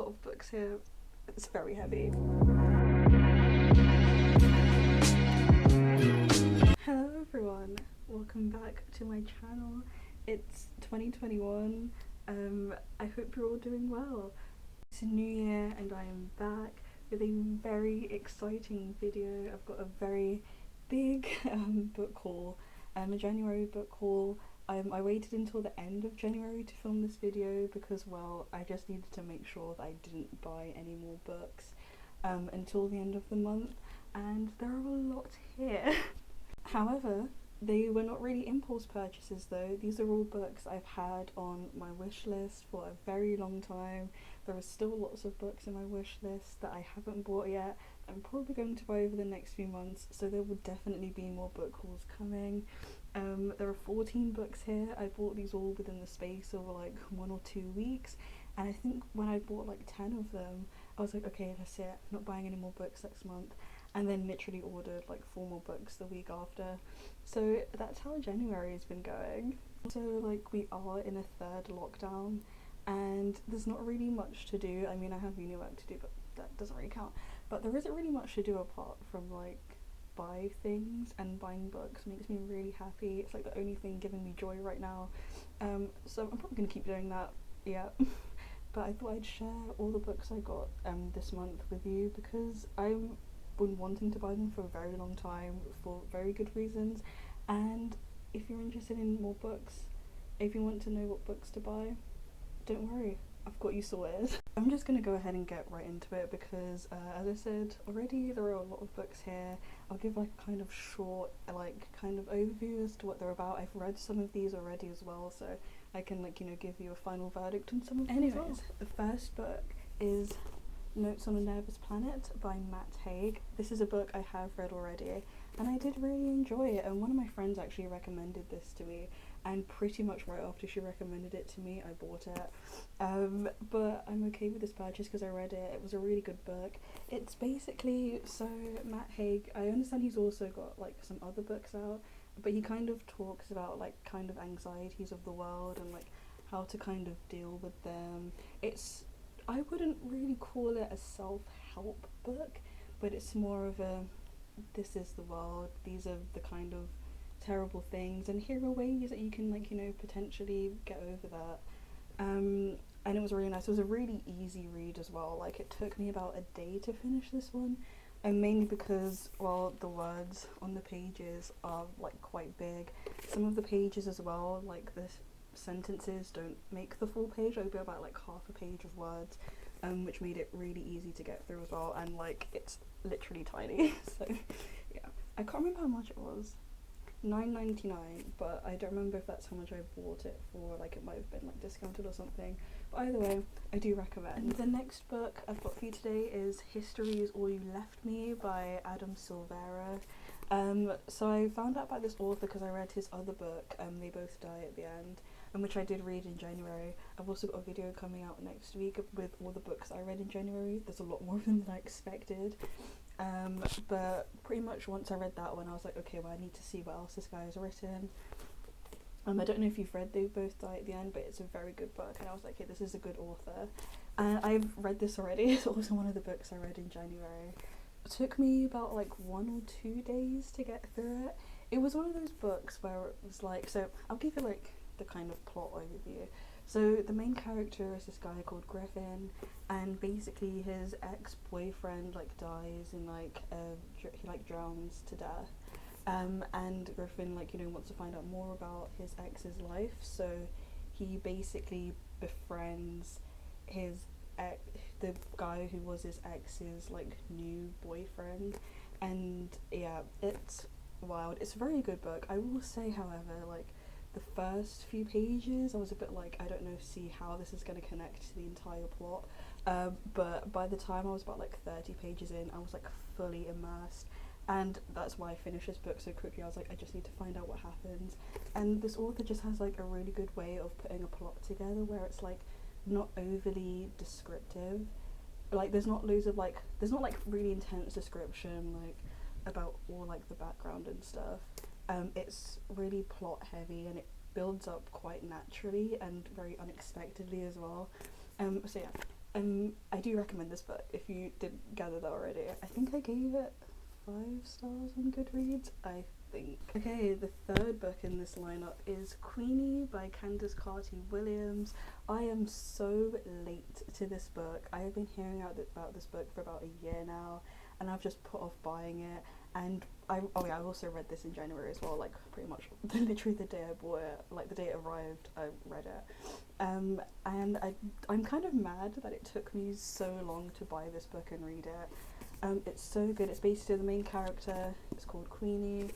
lot of books here. It's very heavy. Hello everyone, welcome back to my channel. It's 2021. I hope you're all doing well. It's a new year and I am back with a very exciting video. I've got a very big book haul, a January book haul. I waited until the end of January to film this video because, well, I just needed to make sure that I didn't buy any more books until the end of the month, and there are a lot here. However, they were not really impulse purchases though. These are all books I've had on my wish list for a very long time. There are still lots of books in my wish list that I haven't bought yet. I'm probably going to buy over the next few months, so there will definitely be more book hauls coming. There are 14 books here. I bought these all within the space of like 1 or 2 weeks, and I think when I bought like 10 of them, I was like, okay, that's it, I'm not buying any more books next month, and then literally ordered like 4 more books the week after. So that's how January has been going. So like we are in a third lockdown and there's not really much to do. I mean, I have uni work to do, but that doesn't really count. But there isn't really much to do apart from like buy things, and buying books makes me really happy. It's like the only thing giving me joy right now. So I'm probably gonna keep doing that, yeah. But I thought I'd share all the books I got this month with you because I've been wanting to buy them for a very long time for very good reasons. And if you're interested in more books, if you want to know what books to buy, don't worry, I've got you sorted. I'm just gonna go ahead and get right into it because as I said already, there are a lot of books here. I'll give like a kind of short kind of overview as to what they're about. I've read some of these already as well, so I can give you a final verdict on some of them. Anyways, the first book is Notes on a Nervous Planet by Matt Haig. This is a book I have read already and I did really enjoy it, and one of my friends actually recommended this to me, and pretty much right after she recommended it to me I bought it. But I'm okay with this purchase because I read it. It was a really good book. It's basically, so Matt Haig, I understand he's also got like some other books out, but he kind of talks about like kind of anxieties of the world and like how to kind of deal with them. I wouldn't really call it a self-help book, but it's more of a, this is the world, these are the kind of terrible things, and here are ways that you can potentially get over that. And it was really nice. It was a really easy read as well. Like, it took me about a day to finish this one, and mainly because, well, the words on the pages are like quite big. Some of the pages as well, like the sentences don't make the full page. It would be about like half a page of words, which made it really easy to get through as well, and like it's literally tiny. So yeah, I can't remember how much it was, $9.99, but I don't remember if that's how much I bought it for. Like, it might have been like discounted or something, but either way, I do recommend. The next book I've got for you today is History Is All You Left Me by Adam Silvera. So I found out about this author because I read his other book, They Both Die at the End, which I did read in January. I've also got a video coming out next week with all the books I read in January. There's a lot more of them than I expected. But pretty much once I read that one, I was like, okay, well, I need to see what else this guy has written. I don't know if you've read They Both Die at the End, but it's a very good book, and I was like, okay, this is a good author. And I've read this already. It's also one of the books I read in January. It took me about like 1 or 2 days to get through it. It was one of those books where it was like, so I'll give you like the kind of plot overview. So the main character is this guy called Griffin, and basically his ex-boyfriend like dies and he like drowns to death. And Griffin wants to find out more about his ex's life, so he basically befriends the guy who was his ex's like new boyfriend, and yeah, it's wild. It's a very good book. I will say, however, like the first few pages I was a bit like, I don't know, see how this is going to connect to the entire plot, but by the time I was about like 30 pages in, I was like fully immersed, and that's why I finished this book so quickly. I was like, I just need to find out what happens. And this author just has like a really good way of putting a plot together where it's like not overly descriptive. Like there's not really intense description like about all like the background and stuff. It's really plot heavy, and it builds up quite naturally and very unexpectedly as well. So yeah, I do recommend this book if you didn't gather that already. I think I gave it 5 stars on Goodreads, I think. Okay, the third book in this lineup is Queenie by Candace Carty-Williams. I am so late to this book. I have been hearing about this book for about a year now, and I've just put off buying it. And I also read this in January as well, like pretty much literally the day I bought it, like the day it arrived, I read it. And I'm kind of mad that it took me so long to buy this book and read it. It's so good. It's basically the main character. It's called Queenie,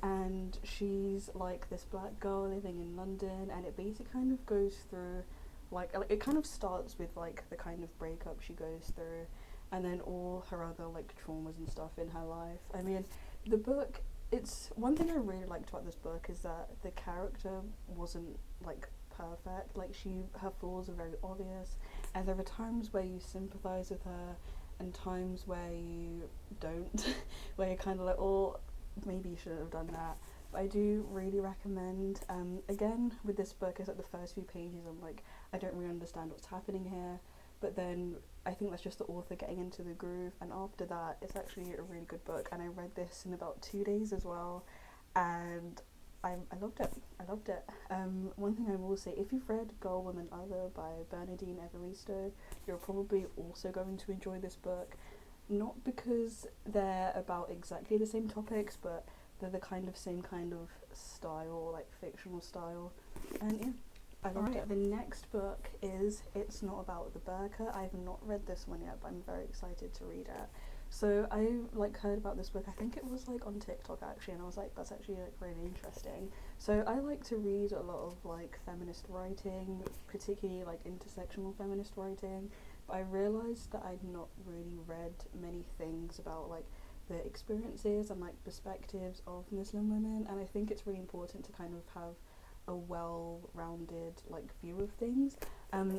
and she's like this black girl living in London, and it basically kind of goes through like it kind of starts with like the kind of breakup she goes through, and then all her other like traumas and stuff in her life. I mean, the book, it's one thing I really liked about this book is that the character wasn't like perfect. Like her flaws are very obvious, and there are times where you sympathize with her and times where you don't where you're kind of like, oh, maybe you shouldn't have done that. But I do really recommend, again with this book, it's like the first few pages I'm like, I don't really understand what's happening here, but then I think that's just the author getting into the groove, and after that it's actually a really good book. And I read this in about 2 days as well, and I loved it. One thing I will say, if you've read Girl, Woman, Other by Bernardine Evaristo, you're probably also going to enjoy this book. Not because they're about exactly the same topics, but they're the kind of same kind of style, like fictional style. And yeah, I loved it. The next book is It's Not About the Burka. I've not read this one yet, but I'm very excited to read it. So I like heard about this book, I think it was like on TikTok actually, and I was like, that's actually like really interesting. So I like to read a lot of like feminist writing, particularly like intersectional feminist writing, but I realised that I'd not really read many things about like the experiences and like perspectives of Muslim women, and I think it's really important to kind of have a well-rounded like view of things.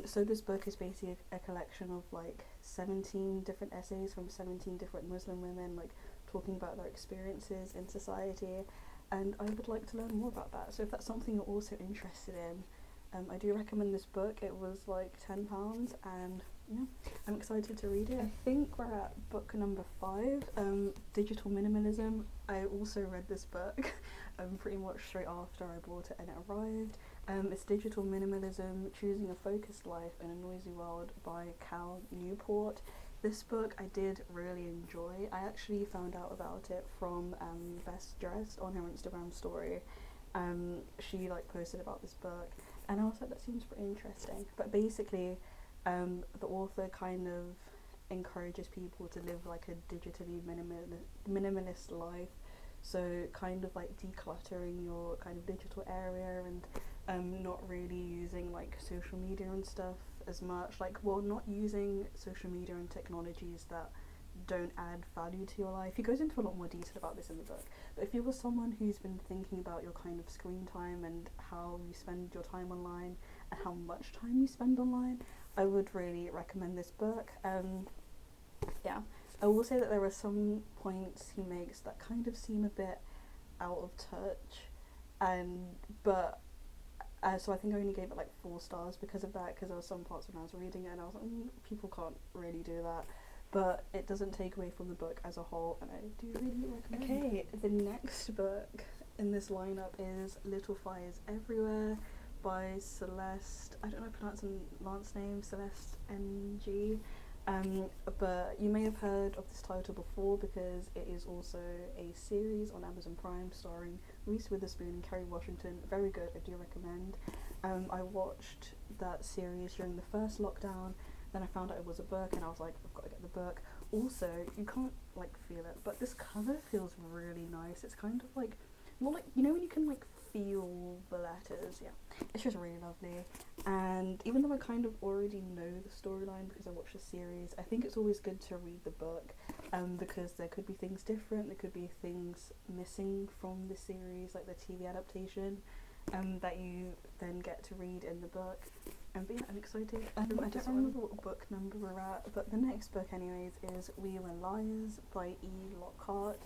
So this book is basically a collection of like 17 different essays from 17 different Muslim women, like talking about their experiences in society, and I would like to learn more about that. So if that's something you're also interested in, I do recommend this book. It was like £10, and yeah, I'm excited to read it. I think we're at book number 5, Digital Minimalism. I also read this book pretty much straight after I bought it and it arrived. It's Digital Minimalism, Choosing a Focused Life in a Noisy World by Cal Newport. This book I did really enjoy. I actually found out about it from Best Dressed on her Instagram story. She like posted about this book, and I was like, that seems pretty interesting. But basically, the author kind of encourages people to live like a digitally minimalist life. So kind of like decluttering your kind of digital area, and not really using like social media and stuff as much. Like, well, not using social media and technologies that don't add value to your life. He goes into a lot more detail about this in the book, but if you were someone who's been thinking about your kind of screen time and how you spend your time online and how much time you spend online, I would really recommend this book. Yeah, I will say that there are some points he makes that kind of seem a bit out of touch, but so I think I only gave it like 4 stars because of that, because there were some parts when I was reading it and I was like, people can't really do that. But it doesn't take away from the book as a whole, and I do really recommend it. Okay, the next book in this lineup is Little Fires Everywhere by Celeste, I don't know how to pronounce her last name, Celeste NG. But you may have heard of this title before because it is also a series on Amazon Prime starring Reese Witherspoon and Kerry Washington. Very good, I do recommend. I watched that series during the first lockdown, then I found out it was a book and I was like, I've got to get the book. Also, you can't like feel it, but this cover feels really nice. It's kind of like, more like, you know when you can like feel the letters? Yeah, it's just really lovely. And even though I kind of already know the storyline because I watched the series, I think it's always good to read the book, because there could be things different, there could be things missing from the series, like the TV adaptation, that you then get to read in the book. But yeah, I'm excited. I don't remember what book number we're at, but the next book anyways is We Were Liars by E. Lockhart.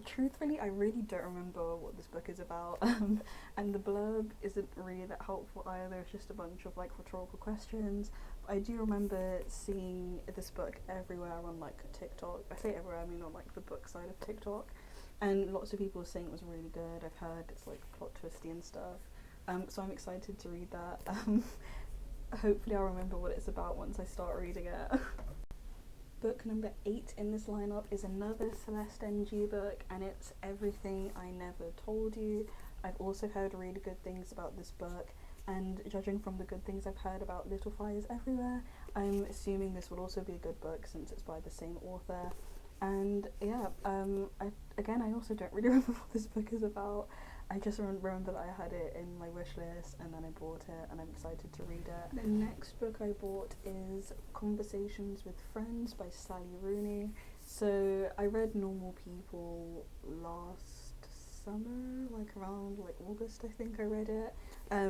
Truthfully, I really don't remember what this book is about, and the blurb isn't really that helpful either. It's just a bunch of like rhetorical questions. But I do remember seeing this book everywhere on like TikTok. I say everywhere, I mean on like the book side of TikTok, and lots of people saying it was really good. I've heard it's like plot twisty and stuff. So I'm excited to read that. Hopefully, I'll remember what it's about once I start reading it. Book number 8 in this lineup is another Celeste NG book, and it's Everything I Never Told You. I've also heard really good things about this book, and judging from the good things I've heard about Little Fires Everywhere, I'm assuming this will also be a good book since it's by the same author. And yeah, I also don't really remember what this book is about. I just remember that I had it in my wish list and then I bought it and I'm excited to read it. The next book I bought is Conversations with Friends by Sally Rooney. So I read Normal People last summer, like around like August I think I read it,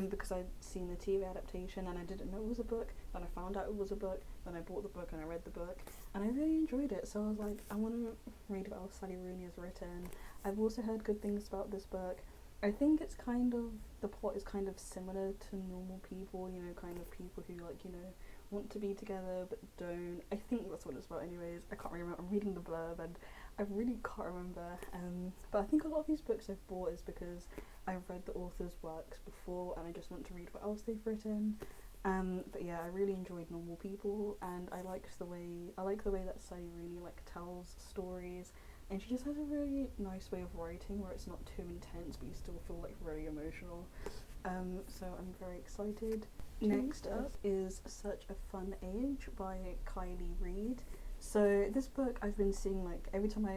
because I'd seen the TV adaptation and I didn't know it was a book. Then I found out it was a book, then I bought the book and I read the book and I really enjoyed it. So I was like, I want to read about what Sally Rooney has written. I've also heard good things about this book. I think it's kind of, the plot is kind of similar to Normal People, you know, kind of people who like, you know, want to be together but don't. I think that's what it's about anyways. I can't really remember. I'm reading the blurb and I really can't remember. But I think a lot of these books I've bought is because I've read the author's works before and I just want to read what else they've written. But yeah, I really enjoyed Normal People and I like the way that Sally Rooney like tells stories. And she just has a really nice way of writing where it's not too intense but you still feel like really emotional. So I'm very excited. Next up is Such a Fun Age by Kylie Reid. So this book I've been seeing like every time I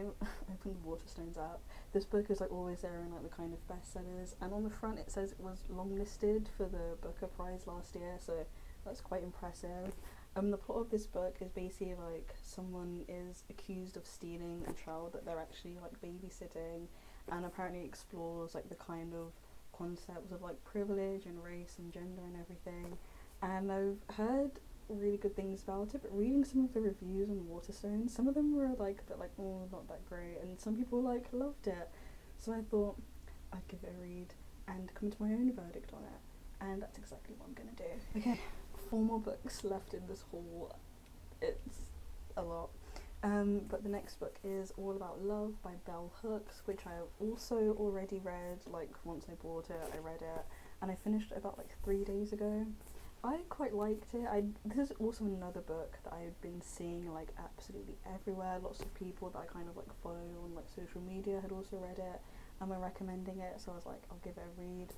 open the Waterstones app, this book is like always there in like the kind of bestsellers, and on the front it says it was longlisted for the Booker Prize last year, so that's quite impressive. The plot of this book is basically like someone is accused of stealing a child that they're actually like babysitting, and apparently explores like the kind of concepts of like privilege and race and gender and everything. And I've heard really good things about it, but reading some of the reviews on Waterstones, some of them were like a bit like, oh, not that great, and some people like loved it. So I thought I'd give it a read and come to my own verdict on it, and that's exactly what I'm gonna do. Okay, 4 more books left in this haul. It's a lot. But the next book is All About Love by Bell Hooks, which I also already read. Like once I bought it, I read it, and I finished it about like 3 days ago. I quite liked it. This is also another book that I've been seeing like absolutely everywhere. Lots of people that I kind of like follow on like social media had also read it and were recommending it, so I was like, I'll give it a read.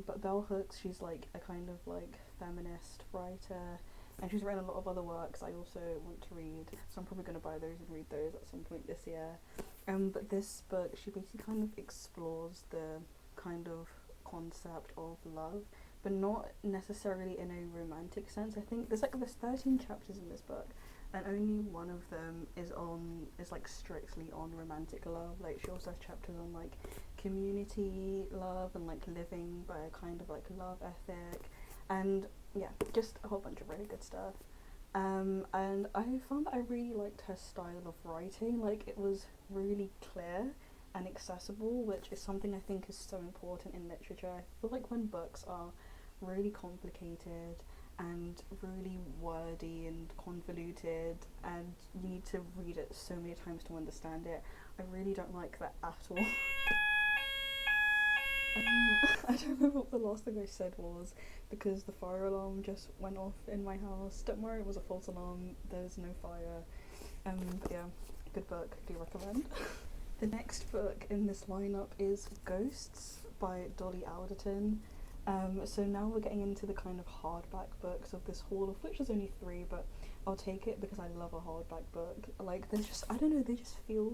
But Bell Hooks, she's like a kind of like feminist writer, and she's written a lot of other works I also want to read, so I'm probably going to buy those and read those at some point this year. But this book, she basically kind of explores the kind of concept of love, but not necessarily in a romantic sense. I think there's 13 chapters in this book, and only one of them is like strictly on romantic love. Like she also has chapters on like community love and like living by a kind of like love ethic, and yeah, just a whole bunch of really good stuff. And I found that I really liked her style of writing. Like it was really clear and accessible, which is something I think is so important in literature. I feel like when books are really complicated and really wordy and convoluted and you need to read it so many times to understand it, I really don't like that at all. I don't remember what the last thing I said was because the fire alarm just went off in my house. Don't worry, it was a false alarm, there's no fire. But yeah, good book, do recommend. The next book in this lineup is Ghosts by Dolly Alderton. So now we're getting into the kind of hardback books of this haul, of which there's only 3, but I'll take it because I love a hardback book. Like they're just, I don't know, they just feel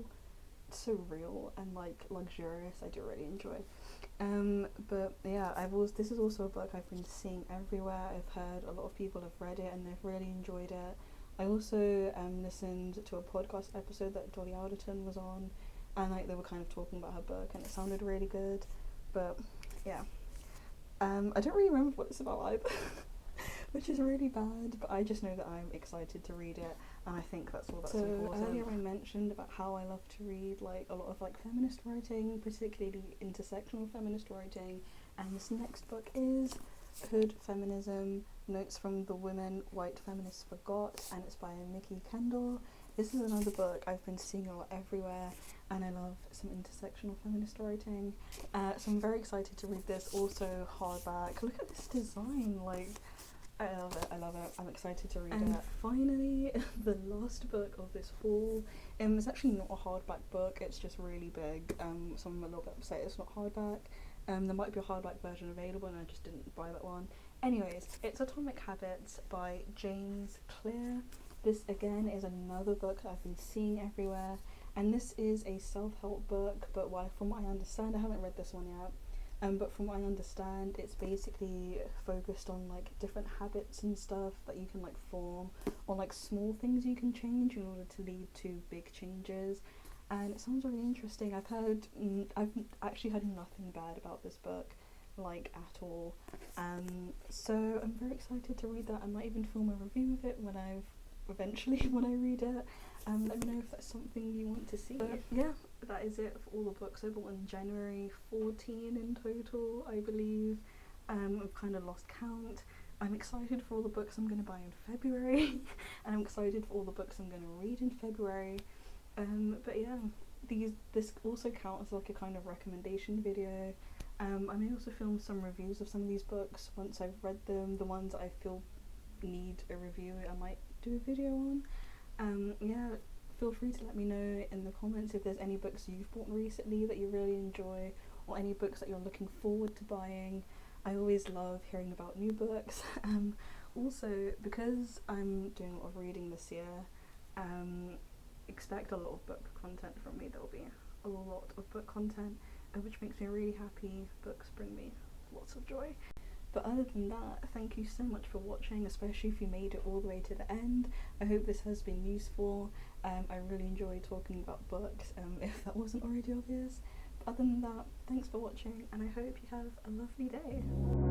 so real and like luxurious. I do really enjoy. But yeah, this is also a book I've been seeing everywhere. I've heard a lot of people have read it and they've really enjoyed it. I also listened to a podcast episode that Dolly Alderton was on, and like they were kind of talking about her book and it sounded really good. But yeah, I don't really remember what it's about either. which is really bad, but I just know that I'm excited to read it, and I think that's all that's important. So earlier I mentioned about how I love to read like a lot of like feminist writing, particularly intersectional feminist writing, and this next book is Hood Feminism, Notes from the Women White Feminists Forgot, and it's by Nikki Kendall. This is another book I've been seeing a lot everywhere, and I love some intersectional feminist writing, so I'm very excited to read this. Also hardback, look at this design, like I love it, I'm excited to read it. And finally, the last book of this haul, it's actually not a hardback book, it's just really big, so I'm a little bit upset it's not hardback. There might be a hardback version available and I just didn't buy that one. Anyways, it's Atomic Habits by James Clear. This again is another book that I've been seeing everywhere, and this is a self-help book, but from what I understand, I haven't read this one yet, but from what I understand, it's basically focused on like different habits and stuff that you can like form, or like small things you can change in order to lead to big changes. And it sounds really interesting. I've actually heard nothing bad about this book, like at all. So I'm very excited to read that. I might even film a review of it when I read it. Let me know if that's something you want to see. But yeah, that is it for all the books I bought in January. 14 in total, I believe. I've kind of lost count. I'm excited for all the books I'm going to buy in February, and I'm excited for all the books I'm going to read in February. But yeah, this also counts as like a kind of recommendation video. I may also film some reviews of some of these books once I've read them. The ones that I feel need a review, I might do a video on. Yeah, feel free to let me know in the comments if there's any books you've bought recently that you really enjoy, or any books that you're looking forward to buying. I always love hearing about new books. Also, because I'm doing a lot of reading this year, expect a lot of book content from me. There will be a lot of book content, which makes me really happy. Books bring me lots of joy. But other than that, thank you so much for watching, especially if you made it all the way to the end. I hope this has been useful. I really enjoy talking about books, if that wasn't already obvious. But other than that, thanks for watching, and I hope you have a lovely day.